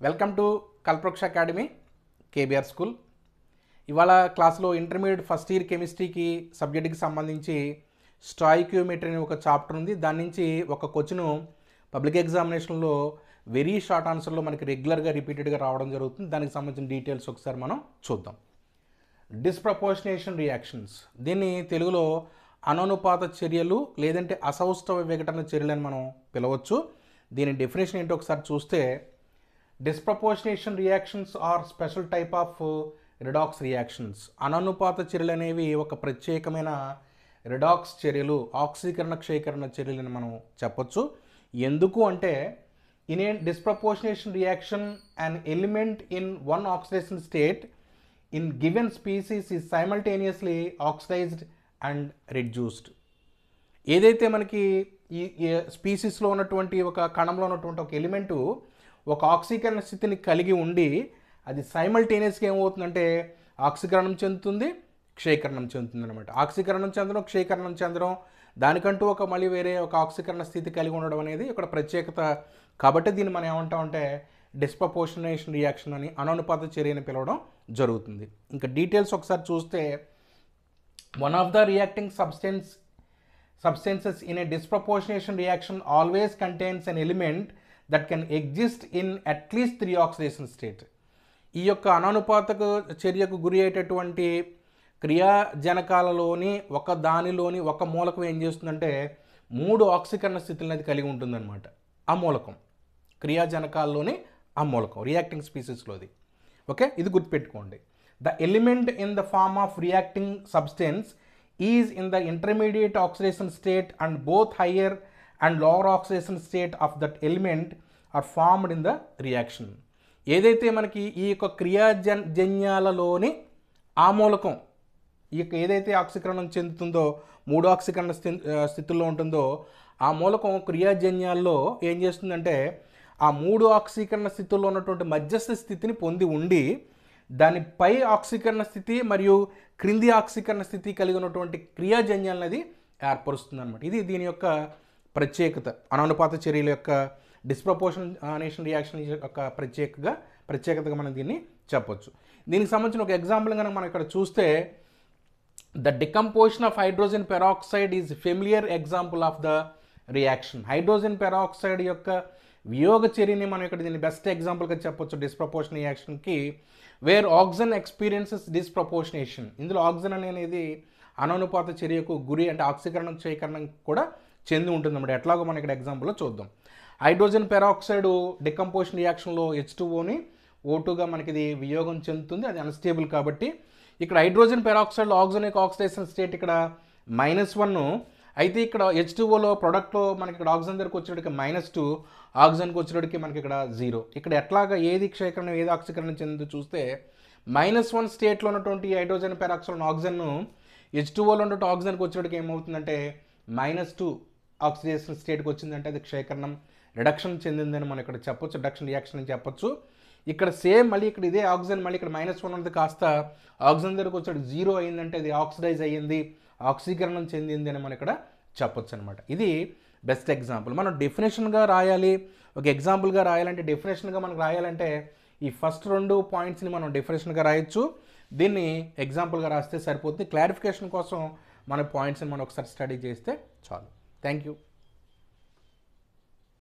Welcome to Kalpavriksha academy KBR school. ఇవాళ క్లాస్లో intermediate first year కెమిస్ట్రీకి సబ్జెక్ట్కి సంబంధించి స్టాయికియోమెట్రీ అనే ఒక చాప్టర్ ఉంది. దాని నుంచి ఒక క్వశ్చన్ పబ్లిక్ ఎగ్జామినేషన్లో వెరీ షార్ట్ ఆన్సర్లో మనకి రెగ్యులర్గా రిపీటెడ్గా రావడం జరుగుతుంది. దానికి సంబంధించిన డీటెయిల్స్ ఒకసారి మనం చూద్దాం. డిస్ప్రపోర్షనేషన్ రియాక్షన్స్, దీన్ని తెలుగులో అననుపాత చర్యలు లేదంటే అసౌష్ఠవ విఘటన చర్యలు అని మనం పిలవచ్చు. దీని డెఫినేషన్ ఏంటో ఒకసారి చూస్తే, disproportionation reactions are special type of redox reactions. అననుపాత చర్యలు అనేవి ఒక ప్రత్యేకమైన రిడాక్స్ చర్యలు, ఆక్సీకరణ క్షయకరణ చర్యలు అని మనం చెప్పొచ్చు. ఎందుకు అంటే, in a డిస్ప్రపోర్షనేషన్ reaction an element in one oxidation state in given species is simultaneously oxidized and reduced. ఏదైతే మనకి ఈ స్పీసీస్లో ఉన్నటువంటి ఒక కణంలో ఉన్నటువంటి ఒక ఎలిమెంటు ఒక ఆక్సీకరణ స్థితిని కలిగి ఉండి అది సైమల్టేనియస్గా ఏమవుతుందంటే ఆక్సీకరణం చెందుతుంది, క్షయకరణం చెందుతుంది అనమాట. ఆక్సీకరణం చెందడం, క్షయకరణం చెందడం, దానికంటూ ఒక మళ్ళీ వేరే ఒక ఆక్సీకరణ స్థితి కలిగి ఉండడం అనేది ఇక్కడ ప్రత్యేకత. కాబట్టి దీన్ని మనం ఏమంటామంటే డిస్ప్రపోర్షనేషన్ రియాక్షన్ అని, అననుపాత చర్య అని పిలవడం జరుగుతుంది. ఇంకా డీటెయిల్స్ ఒకసారి చూస్తే, one of the reacting substances in a disproportionation reaction always contains an element that can exist in at least 3 oxidation state. ఈ యొక్క అననుపాతకు చర్యకు గురి అయ్యేటటువంటి క్రియాజనకాలలోని ఒక దానిలోని ఒక మూలకం ఏం చేస్తుందంటే 3 ఆక్సీకరణ స్థితులను అది కలిగి ఉంటుందన్నమాట. ఆ మూలకం క్రియాజనకాల్లోని ఆ మూలకం రియాక్టింగ్ స్పీసీస్లోది. ఓకే, ఇది గుర్తుపెట్టుకోండి. The element in the form of reacting substance is in the intermediate oxidation state and both higher and lower oxidation state of that element are formed in the reaction. ఏదైతే మనకి ఈ యొక్క క్రియాజన్యాలలోని ఆ మూలకం ఈ యొక్క ఏదైతే ఆక్సీకరణం చెందుతుందో 3 ఆక్సీకరణ స్థితుల్లో ఉంటుందో ఆ మూలకం క్రియాజన్యాల్లో ఏం చేస్తుందంటే ఆ 3 ఆక్సీకరణ స్థితుల్లో ఉన్నటువంటి మధ్యస్థ స్థితిని పొంది ఉండి దానిపై ఆక్సీకరణ స్థితి మరియు క్రింది ఆక్సీకరణ స్థితి కలిగి ఉన్నటువంటి క్రియాజన్యాలనేది ఏర్పరుస్తుంది అనమాట. ఇది దీని యొక్క ప్రత్యేకత. అననుపాత చర్యల యొక్క డిస్ప్రపోర్షనేషన్ రియాక్షన్ యొక్క ప్రత్యేకతగా మనం దీన్ని చెప్పొచ్చు. దీనికి సంబంధించిన ఒక ఎగ్జాంపుల్ కనుక మనం ఇక్కడ చూస్తే, the decomposition of hydrogen peroxide is familiar example of the reaction. Hydrogen peroxide యొక్క వియోగ చర్యని మనం ఇక్కడ దీన్ని బెస్ట్ ఎగ్జాంపుల్గా చెప్పొచ్చు డిస్ప్రపోర్షన్ రియాక్షన్కి. Where oxygen experiences disproportionation. ఇందులో ఆక్సిజన్ అనేది అననుపాత చర్యకు గురి అంటే ఆక్సీకరణం క్షయకరణం కూడా చెంది ఉంటుంది అన్నమాట. ఎట్లాగో మనం ఇక్కడ ఎగ్జాంపుల్లో చూద్దాం. హైడ్రోజన్ పెరాక్సైడ్ డికంపోజిషన్ రియాక్షన్లో H2Oని O2గా మనకి ఇది వియోగం చెందుతుంది. అది అన్స్టేబుల్ కాబట్టి ఇక్కడ హైడ్రోజన్ పెరాక్సైడ్లో ఆక్సిజన్ యొక్క ఆక్సిడేషన్ స్టేట్ ఇక్కడ -1. అయితే ఇక్కడ H2Oలో ప్రొడక్ట్లో మనకి ఇక్కడ ఆక్సిజన్ దగ్గరకు వచ్చేటికి -2, ఆక్సిజన్కి వచ్చేటికి మనకి ఇక్కడ 0. ఇక్కడ ఎట్లాగా ఏది క్షయకరణం ఏది ఆక్సీకరణం చెందో చూస్తే, -1 స్టేట్లో ఉన్నటువంటి హైడ్రోజన్ పెరాక్సైడ్ ఆక్సిజన్ను H2Oలో ఉన్నటువంటి ఆక్సిజన్కి వచ్చేటికి ఏమవుతుందంటే -2 ఆక్సిడేషన్ స్టేట్కి వచ్చిందంటే అది క్షయకరణం రిడక్షన్ చెందిందని మనం ఇక్కడ చెప్పొచ్చు, రిడక్షన్ రియాక్షన్ అని చెప్పొచ్చు. ఇక్కడ సేమ్ మళ్ళీ ఇక్కడ ఇదే ఆక్సిజన్ మళ్ళీ ఇక్కడ -1 ఉన్నది కాస్త ఆక్సిజన్ దగ్గరకు వచ్చేటికి 0 అయిందంటే అది ఆక్సిడైజ్ అయ్యింది, ఆక్సీకరణం చెందింది అని మనం ఇక్కడ చెప్పొచ్చు అనమాట. ఇది బెస్ట్ ఎగ్జాంపుల్. మనం డెఫినేషన్గా రాయాలి, ఒక ఎగ్జాంపుల్గా రాయాలంటే డెఫినేషన్గా మనకు రాయాలంటే ఈ ఫస్ట్ 2 పాయింట్స్ని మనం డెఫినేషన్గా రాయొచ్చు. దీన్ని ఎగ్జాంపుల్గా రాస్తే సరిపోతుంది. క్లారిఫికేషన్ కోసం మన పాయింట్స్ని మనం ఒకసారి స్టడీ చేస్తే చాలు. Thank you.